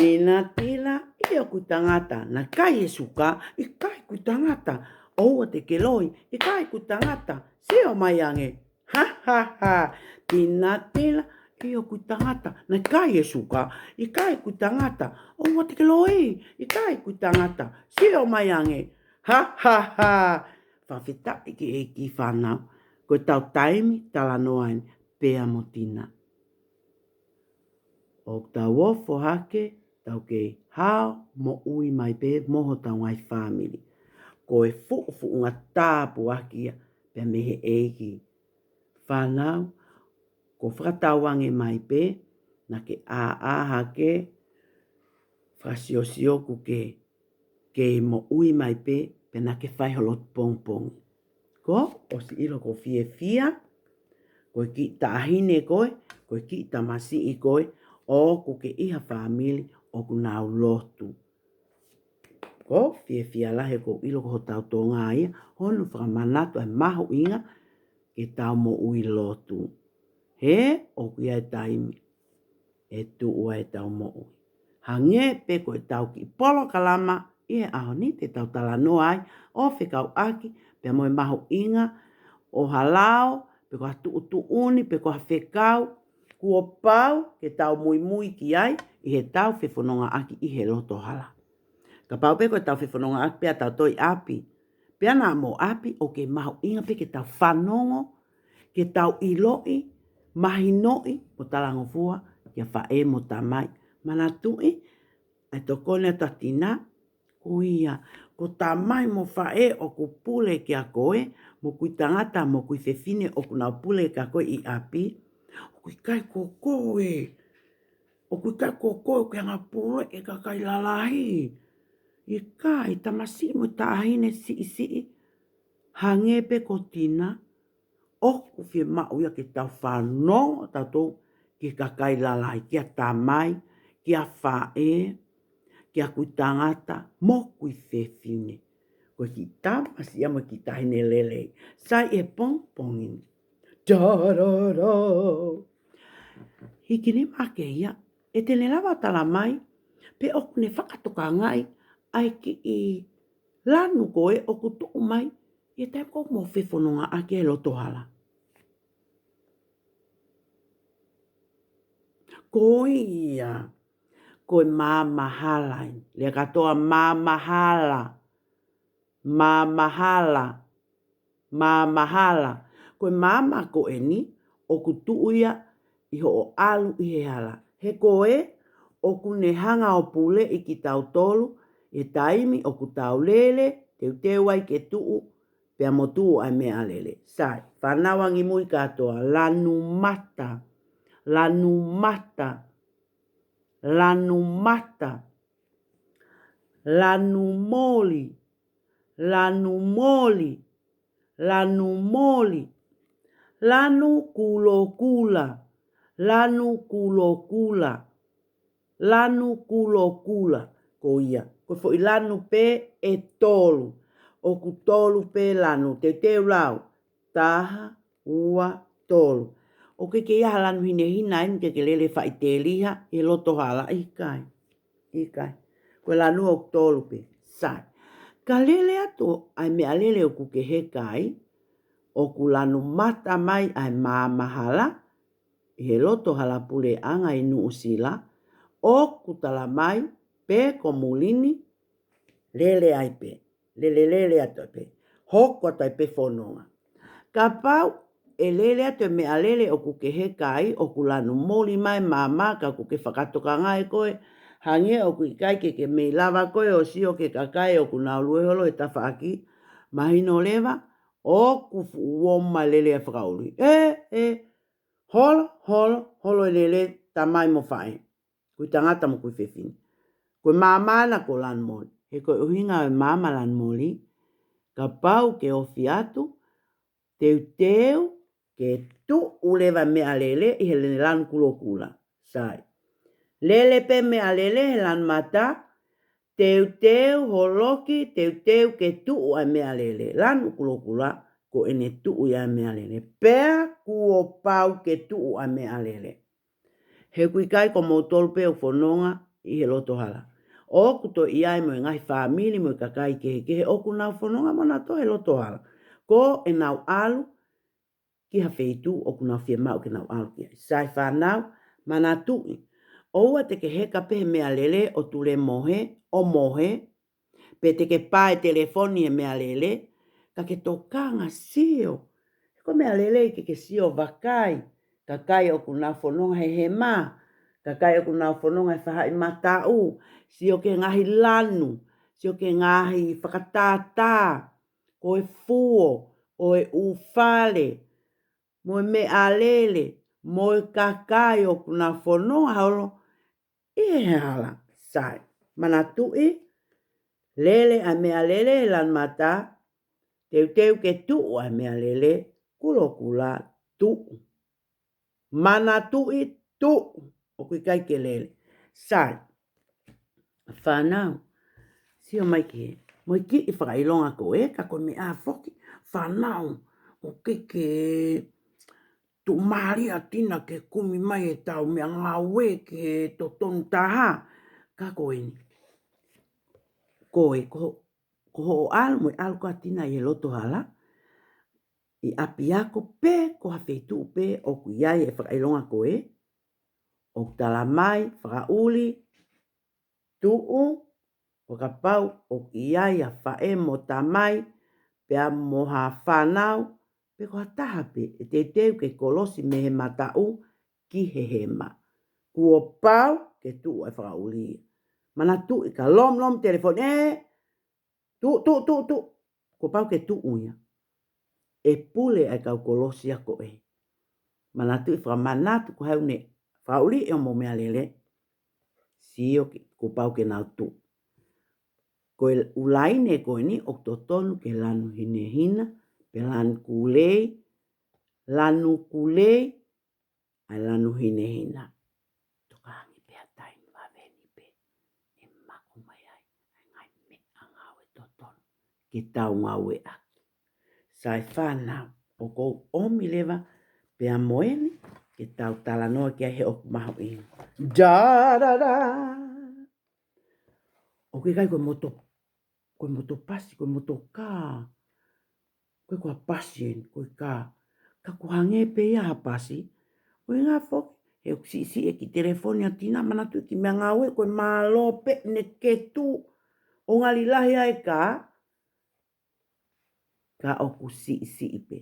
Tina tila ia ku tangata na kai e suka i kai ku tangata o te keloi i kai ku tangata se o mai ange ha ha ha tina tila ia ku tangata na kai e suka i kai ku tangata o te keloi i kai ku tangata se o mai ange ha ha ha whawhita ki e ki whanau ko tau taimi tala noain pea mo tina o tau ofo hake tau ke hao mo ui mai pe moho tau ngai family. Ko e fufu unga tāpu akia pe mehe eiki. Whanau, ko whakatawange mai pe na ke hake whasiosioku ke mo ui mai pe na ke whaiholot pongpong. Ko, o si ilo ko fia, ko ki tahine koe, ko ki tamasi i koe, o ko ke iha family, o ku nau lotu. Ko fia lahe ko ilo ko tau tonga ia, honu whakamanatu ai mahu inga ke tau mo ui lotu. He, o ku ia taimi, e tu ua e tau mo ui. Hange pe ko e tau ki polo kalama, ie aho ni te tau tala noa ai, o whikau aki, pe moe mahu inga, o halao, pe ko hatu utu uni, pe ko hawhekau, kua pau, ke tau mui mui ki ai, i he tau whewhanonga aki i he loto hala. Ka pau pe ko tau whewhanonga aki pia tau toi api. Pia nā mo api o ke mahu inga pe ke tau whanongo, ke tau iloi, mahi noi, o talango fua, ke whae mo tamai. Mana tui, ai to kone tatina, ko ia, ko tamai mo whae o ku pule ki a koe, mo kui tangata, mo kui whewhine o ku nau pule ki a koe i api, o kui kai koe. O kui kai koe ke ngā pule e ka kai lalahi. I kai tamasi mo tahine si. Hange pe ko tina, o ku whia mau ia ke tau whanonga tatou ki ka kai lalahi, ki a tamai, ki a whae, ki a kui tangata, mo kui whewhine. Ko ki tamasi ama ki tahine lele. Sai e pongpongin. Da. Hiki ni make ia, e te lawa tala mai, pe oku ne whakatoka ngai, ai ki i lanu koe oku tuku mai, i te ko mo whewhanonga ake e loto hala. Ko ia, koe māmahala, le katoa māmahala, koe māma ko e ni, oku tuuia, i ho o alu i he hala. He koe, oku ne hanga o pule i ki tau tolu, e taimi oku tau lele, teu ai ke tuu, pea mo tuu ai mea lele. Sai, whanawangi mui katoa, lanu mata, lanu moli, lanu kulo kula, ko ia. Ko fo i lanu pe e tolu, oku tolu pe lanu, te lau, taha, ua, tolu. O ke ia lanu hina ke lele whai te liha, e loto hala, i kai. Ko lanu o tolu pe, sai. Ka lele ato, ai mea lele o ku ke he kai, o ku lanu mata mai ai māmahala, i he loto hala pule anga i nuu sila, o ku tala mai, pe ko mulini, lele ai pe, lele ato pe, hoko ato pe whanonga. Ka pau, e lele ato mea lele o ku ke he kai, o ku lanu moli mai mama, ka ku ke whakatoka ngai koe, hange o ku i kai ke mei lava koe o sio ke kakai o ku nau lueholo e tawhaaki, mahino lewa, o ku uoma lele a whakauri. Holo e lele tamai mo whae. Kui tangata mo kui whewhini. Kui mamana ko lan moli. He koe uhinga o mama lan moli, ka pau ke ofi atu, teu, ke tu ulewa mea lele, i he lene lan kula. Sai. Lele pe mea lele he lan mata, teu holoki, teu ke tu ua mea lele. Lan kula, ko ene tu ua mea lele. Pea kuo pau ke tu ua mea lele. He kui kai ko mo tolpe o whanonga, i he loto hala. Oku to iai mo ngai family mo kakai ke oku nau whanonga mo na to he loto hala. Ko e nau alu ki ha feitu oku nau fia mau ke nau alu ki. Sai whanau mana tui. Oua te ke heka pehe mea lele o tule mohe, o mohe, pe te ke pae telefoni e mea lele, ka ke tokanga sio. Ko mea lele ke sio vakai, ka kai oku nau whanonga he maa, ka kai oku nau whanonga he whahai matau, sio ke ngahi lanu, sio ke ngahi whakatata, ko e fuo, o e ufale, mo e mea lele, mo e kakai oku nau whanonga haolo, e hala, sai. Mana tui, lele a mea lele lan mata, teu ke tuu a mea lele, kulo kula tuu. Mana tui tuu, o kui kai ke lele. Sai, whanau, sio mai ki, mo i ki i whakailonga ko e, ka koe me a whoki, whanau, o ke tu maria tina ke kumi mai e tau mea ngā we ke to tonu taha, ka koe ni. Koe, ko ho alu, mo i alu ka tina i loto hala, i api ako pe, ko hawhetu pe, o ku iai e whakailonga ko e, o tala mai, whakauli, tuu, o ka pau, o iai a whae mo ta mai, pe a moha whanau, pe ko hataha pe, e te teu ke kolosi me he matau, ki he hema. Kua pau, ke tuu e whakauli. Mana tu i ka lom telefon, tu, ko pau ke tuu uia. E pule ai kau kolosi ako e. Mana tu i whakamanatu ko hau ne, whakauli e o mo mea lele, sio ko pau ke nau tu. Ko ulaine ko ni o totonu ke lanu hine hina, pe lanu kulei, ai lanu hine hina. Toka hangi pe atai ni waweni pe, e mako mai ai, ngai me angau e totonu, ke tau ngau e aki. Sai whanau, o kou omi lewa, pe a moeni, ke tau tala noa kia he oku maho inu. Jarara! O ke kai koe moto pasi, koe moto kā. Koe kua pasi en, koe kā. Ka kuhange pe ia ha pasi. Koe ngā fok, he uksi e ki telefoni a tina manatu ki mea ngā ue, koe mālo pe ne ke tu. O ngā lilahi ai kā. Ka oku si pe.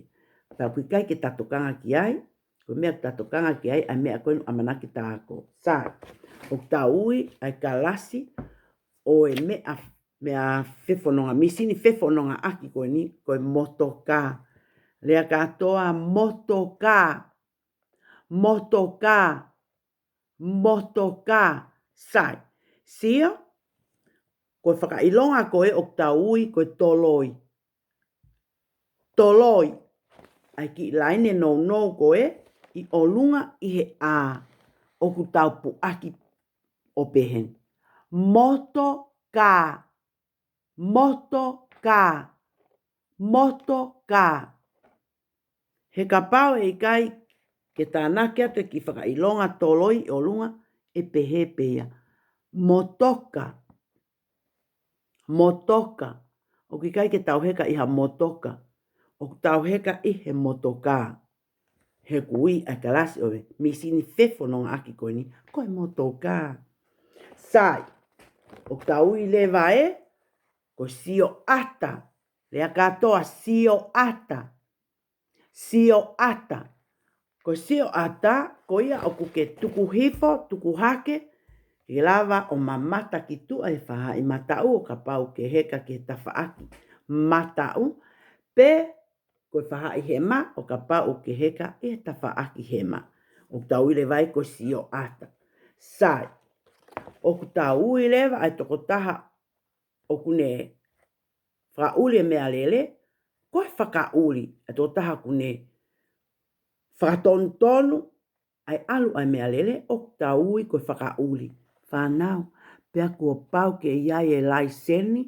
Pau kui kai ke tatokanga ki ai, koe mea tatokanga ki ai, ai mea koe amanaki tāko. Sā, o taui ai ka lasi, o e mea whewhanonga, misini whewhanonga aki koe ni, koe motoka. Lea katoa motoka, sai. Sio, koe whakailonga koe o taui, koe toloi. Toloi, ai ki laine no koe, i olunga i he a, o ku tau pu aki o pehen. Motoka. He ka pau e kai, ke tānaki atu ki whakailonga toloi i olunga, e pehe peia. Motoka. O ki kai ke tauheka i ha motoka. O tauheka i he motoka. He kui a kalasi ove. Misini whewhanonga aki koe ni. Koe motoka. Sai. O taui lewa e. Ko sio ata. Lea katoa sio ata. Ko sio ata. Ko ia o kuke tuku hifo, tuku hake. Ke lava o mamata ki tu ai whaha i matau o ka pau ke heka ke tawhaaki. Matau. Pe koe whaha i hema o ka pau ke heka e tawhaaki hema. O tau ile vai ko sio ata. Sai. O tau ile ai toko taha o kune whakauli mea lele. Koe whakauli ai toko taha kune whakatontonu ai alu ai mea lele. O tau i koe whakauli. Whanau, pea kua pau ke iai e lai seni,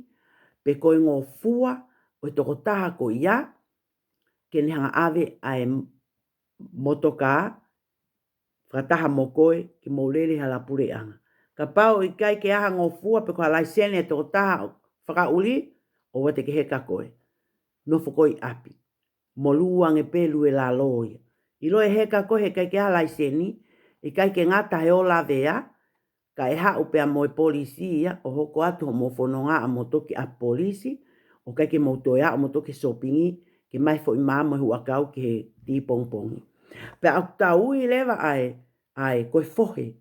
pe koe ngō fua, o toko taha ko ia, ke ni hanga ave ai motoka, whakataha mo koe, ki mōlele hala pure anga. Ka pau I kai ke aha ngofua pe ko alai sene e toko taha whakauli, o wate ke heka koe. No fukoi api. Mo luange pelu e la loia. I loe heka koe he kai ke aha lai seni, I kai ke ngata he o la vea, ka e hau pe a moe polisi ia, o hoko atu ho mo whanonga a mo toki a polisi, o kai ke mautoea a mo toki sopingi, ke mai fo I māmo hu akau ke he ti pongpongi. Pe au tau I lewa ai koe fohe.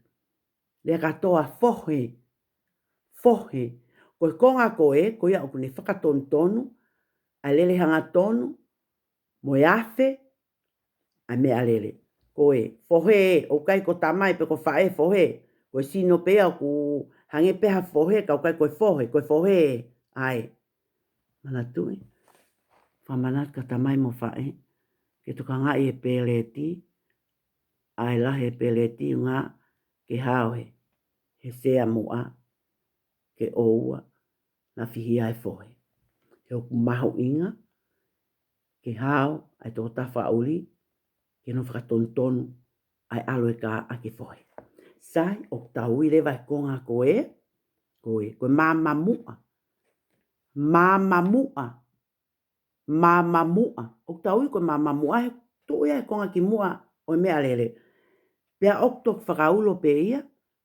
Le katoa fohe. Fohe. Koe konga koe, koe au kune whakatontonu, ai lele hanga tonu, mo afe, ai mea lele. Koe, fohe, o kai ko tamai pe ko whae fohe. Koe sino pea ku hange peha fohe, kau kai koe fohe, ai. Mana tui, whamanat ka tamai mo whae, ke tuka ngai e peleti, ai lahe peleti ngā ke haohe, he sea mua, ke oua, na whihi ai fohe. He oku maho inga, ke hao, ai tō tawha uli, ke no whakatontonu, ai aloe ka ake fohe. Sai, o tau I lewa konga koe, koe mama mua. Mama mua. Mama mua. O tau I koe mama mua, he tu ia konga ki mua, o mea lele. Pea oktok whakaulo pe ia,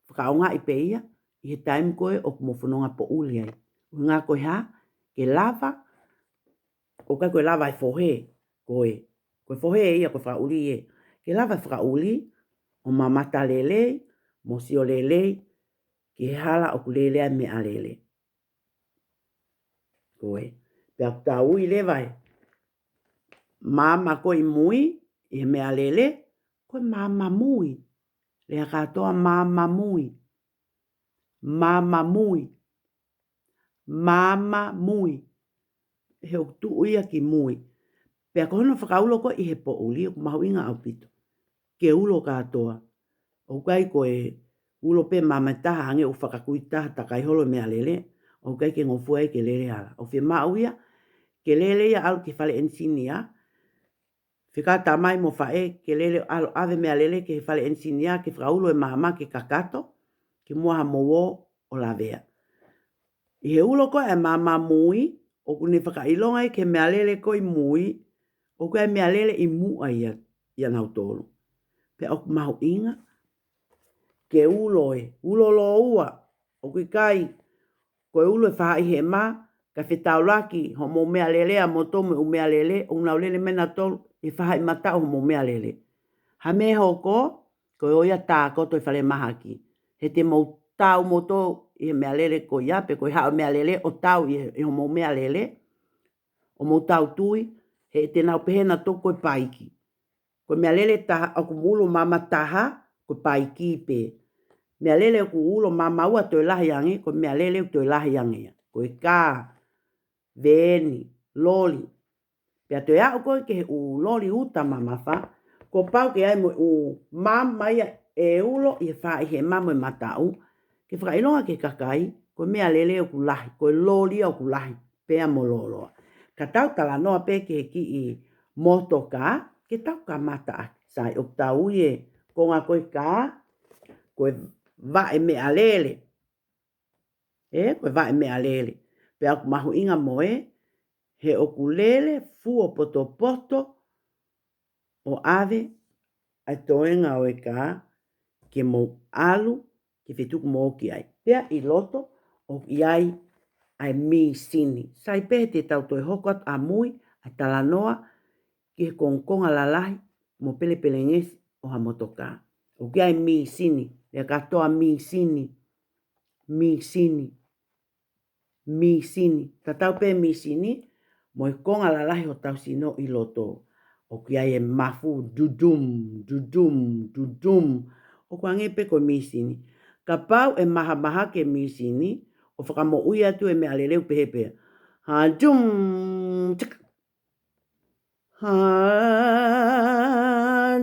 whakaunga I pe ia, I he taim koe o kumofononga po uli ai. Ngā koe ha, ke lava, o kai koe lava I fohe, koe fohe ia koe whakauli ie. Ke lava whakauli, o mamata lele, mo sio lele, ke hala o kulele ai mea lele. Koe, pea tau I lewai, mama koe mui, I mea lele, koe mama mui. Lea katoa mama mui. Mama mui. Mama mui. He o tu ia ki mui. Pea kohono whakaulo ko I he po uli, o mahu inga au pito. Ke ulo katoa. O kai koe ulo pe mama taha ange o whakakui taha takai holo mea lele. O kai ke ngofua I ke lele ala. O whi mau ia, ke lele ia alu ke whale ensinia. Whika tamai mo whae, ke lele alo ave mea lele ke whale ensinia, ke whakaulo e mahama ke kakato, ke mua ha mowo o la vea. I he ulo koe e mama mui, o kune whakailonga I ke mea lele koe mui, o koe mea lele I mua ia nau tolu. Pe o mahu inga, ke ulo lo ua, o kui kai, koe ulo e whaha I he ma, ka whetau laki, ho mo mea lele a motome o mea lele, o nau lele mena tolu, I whaha I matau ho mo mea lele. Ha me hoko, koe oia tā koto I whale mahaki. He te mo tau moto I he mea lele ko iape, koe hao mea lele, o tau I ho mo mea lele, o mo tau tui, he te nau pehena to koe paiki. Koe mea lele taha, o kumulo mama taha, koe paiki pe. Mea lele o ulo mama ua toi lahi ange, koe mea lele o toi lahi ange. Koe kā, veni, loli. Pea toi au koe ke u loli uta mama wha, ko pau ke ai mo u mama ia e ulo I wha I he mamo e matau, ke whakailonga ke kakai, koe mea lele o kulahi, koe loli o kulahi, pea mo loloa. Ka tau tala noa pe ke ki I motoka, ke tau ka mata sai o tau ie, ko ngā koe kā, koe vae mea lele. Koe vae mea lele. Pea mahu inga moe, he o kulele, fuo poto poto, o ave, ai toenga o e kā, ke mo alu, ke whetuku mo ki ai. Pea I loto, o iai, ai mi sini. Sai pe te tau toi hokot a mui, ai talanoa, ki he kongkonga lalahi, mo pele pele ngesi, o ha motoka. O ki ai mi sini, le katoa mi sini, mi sini, mi sini. Ta tau pe mi sini, mo I konga lalahi o tau sino I loto. O ki ai e mafu, dudum, dudum, dudum. O kwa ngepe ko mi sini. Ka pau e maha maha ke mi sini, o whakamo ui atu e mea leleu pehepea. Ha jum, tsk. Ha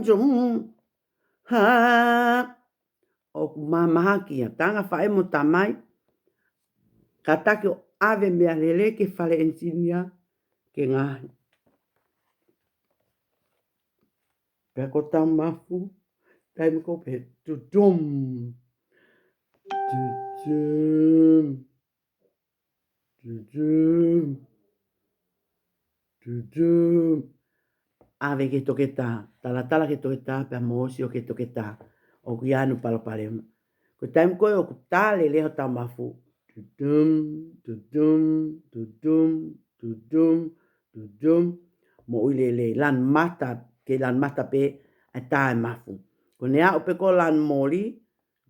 jum, ha. O maha maha kia. Tanga whae mo tamai, ka take o ave mea lele ke whale ensinia ke ngahi. Pea ko tau mafu, taimi ko pe dudum, Ave ke toke tā, tala ke toke tā, pia mosi o ke toke tā, o ki anu palapalema. Ko taim koe o ku tāle leho tā mafu. Tudum, tudum, tudum, tudum, tudum. Mo ui le lan mata, ke lan mata pe, a tāe mafu. Ko nea o pe ko lan moli,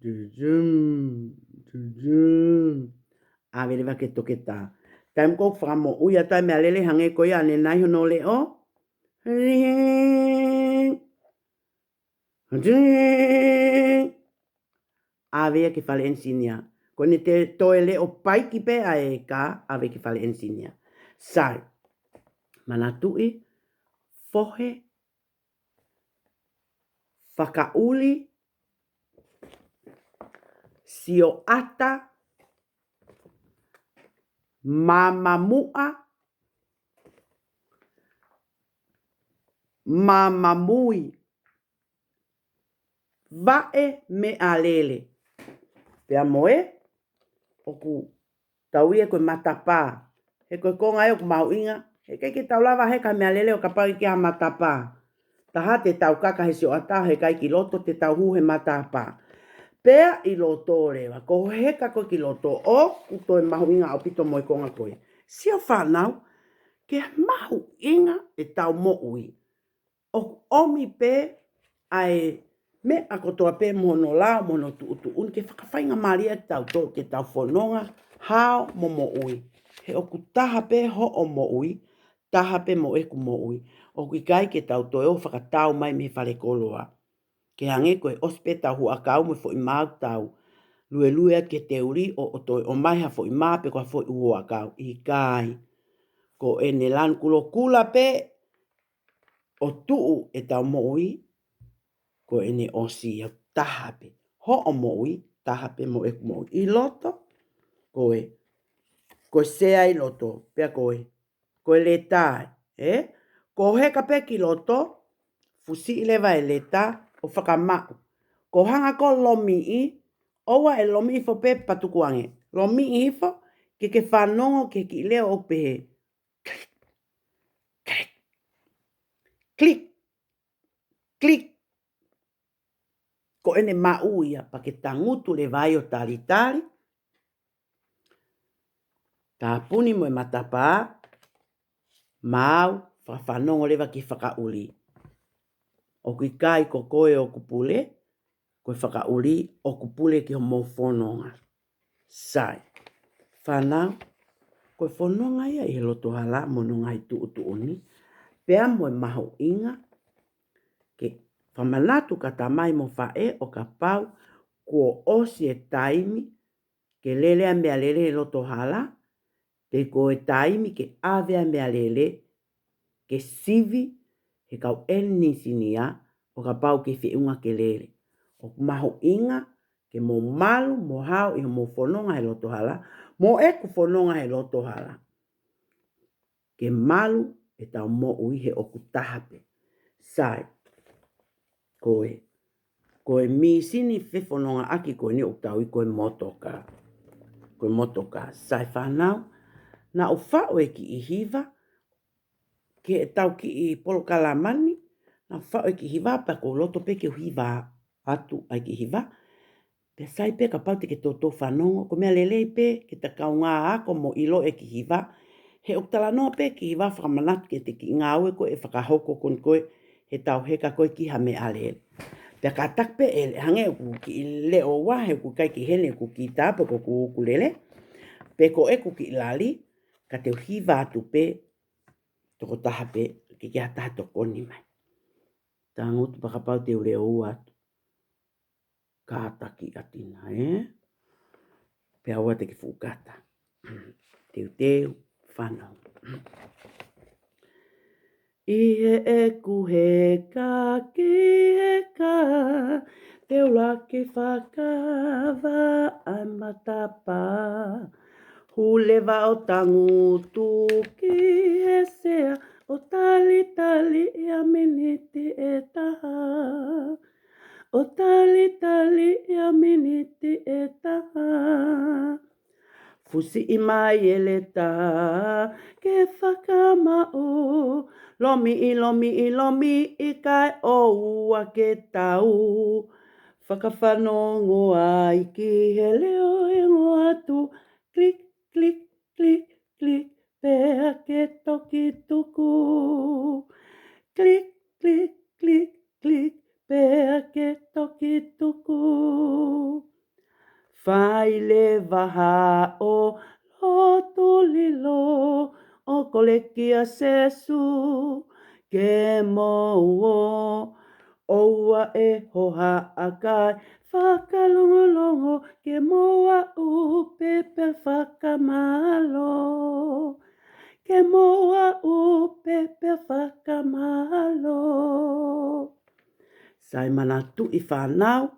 tudum, tudum. Ave lewa ke toke tā. Taim koe whakamo ui a tae mea lele hange koe ane nai hono le o. Ave ke fale ensinia. Kone te toele o paiki pe a e ka ave ke fale ensinia. Sai. Manatui. Fohe. Whakauli. Sio ata. Mamamua. Mamamui. Vae me alele. Pea moe. Oku tauia koe matapā. He koe konga e oku mau inga. He kai ke tau lava he ka mea lele o ka pau ki a matapā. Taha te tau kaka he sio ata he kai ki loto te tau hu he matapā. Pea i loto rewa. Ko he ka koe ki loto o kuto e mahu inga au pito moe konga koe. Sio whanau. Ke mahu inga e tau mo ui. O omi pe ai me a kotoa pe mono la mono tu un ke whakawhainga maria tau to ke tau whanonga hao mo ui. He oku taha pe ho o mo ui, taha pe mo eku mo ui. Oku kai ke tau to e o whakatau mai me whare koloa. Ke hange koe ospeta hu a kau me fo i mau tau. Lue ke te uri o toi o mai ha fo i maa pe koa fo i ua kau. I kai. Ko e ne lan kulo kula pe o tuu e tau mo ui. Ko e ne osi au taha pe. Ho o mo ui, taha pe mo eku mo ui. I loto, koe. Koe sea i loto, pea koe. Koe le tae, Ko heka pe ki loto, fusi i lewa e le ta, o whakamau. Ko hanga ko lomi i, oua e lomi i fo pe patukuange. Lomi i fo, ke whanongo ke ki leo o pehe. Klik, klik, klik, klik. Ko ene mau ia, pa ke tangutu le vai o tali tali. Tā puni mo e matapā, mau, whanongo lewa ki whakauli. O ki kai ko koe o kupule, koe whakauli, o kupule ki ho mo whanonga. Sai, whanau, koe whanonga ia i loto hala mono ngai tu uni. Pea mo e maho inga, ke whamanatu ka tamai mo whae o ka pau, kua osi e taimi, ke lele a mea lele e loto hala, te koe taimi ke awea mea lele, ke sivi, he kau eni sinia, o ka pau ke whiunga ke lele. O maho inga, ke mo malu, mo hao, i mo whanonga he loto hala, mo eku whanonga he loto hala. Ke malu, e tau mo ui he oku tahape. Sai, koe. Koe mi sini whanonga aki koe ni o tau i koe motoka. Koe motoka. Sai whanau, na o whao e ki i hiva, ke tau ki i polokalamani, na whao e ki hiva, pa ko loto pe ke hiva atu ai ki hiva, pe sai pe ka pau te ke toto whanongo, ko mea lelei pe, ke ta kau ngā ako mo ilo e ki hiva, he oktala noa pe ki hiva whakamanatu ke te ki ngā ue koe e whakahoko kon koe, he tau heka koe ki ha me alele. Pe ka tak pe e hange ku ki leo wahe ku kai ki hele ku ki tāpa ko ku ukulele, pe ko e ku ki lali, ka te hiva atu pe, toko taha pe, ki hataha toko ni mai. Tangutu pakapau te ure o atu. Ka taki atina, Pe aua te ki fukata. Teu, whanau. I e ku he ka ki e ka, teu la ki whakawa ai matapa. Hulewa o tangutu ki e sea, o tali i a menete e taha. o tali tali ia miniti e taha. Fusi I mai e le taha ke whakamao. Lomi I kai o ua ke tau. Whakawhanongo ai ki he leo e ngoatu. Klik, klik, klik, klik, pēha ke toki tuku. Klik, klik, klik, klik, pēha ke toki tuku. Whai le waha o loto lilo o kolekia sesu ke mo'o. Oua e hoha akai whakalongolongo ke moa pepe whakamalo. Ke moa pepe whakamalo. Sai mana tu I whanau,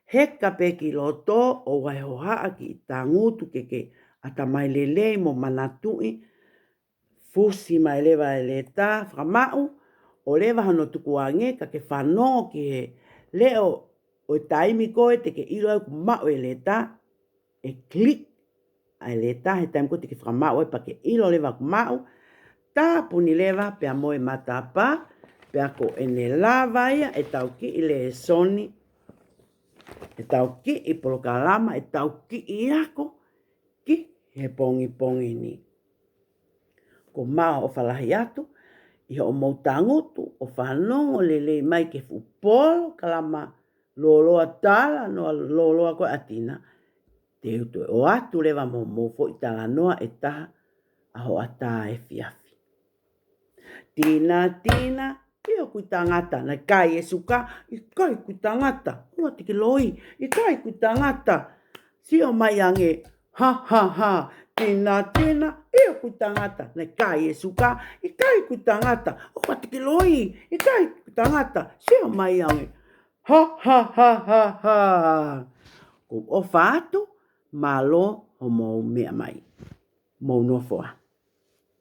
heka pe ki loto o wai hoha ki I tangutu ke atamai lele mo mana tui. Fusi mai lewa e le tā whamau, o lewa hano tuku ange ka ke whanau ki he leo o taimi koe te ke ilo au kumau e le tā, e klik ai le tā he taimi koe te ke whamau e pa ke ilo lewa kumau, tā puni lewa pia moe matapa, pia ko ene lava ia e tau ki I le soni, e tau ki I polokalama, e tau ki I ako, ki he pongi pongi ni. Ko maa o whalahi atu, I o mau tangutu o whanongo lele mai ke fupolo kalama loloa tala no loloa koe atina. Te utu o atu lewa mo fo I tala noa e taha aho ata e fiafi. Tina, I o kui tangata, na kai e suka, I kai kui tangata, ua tiki loi, I kai kui tangata. Si o mai ange, ha, tina, I o kui tangata, na kai e suka, I kai kui tangata, ua tiki loi, I kai kui tangata, si o mai ange, ha. Ko o whaatu, malo o mou mea mai, mou nofoa.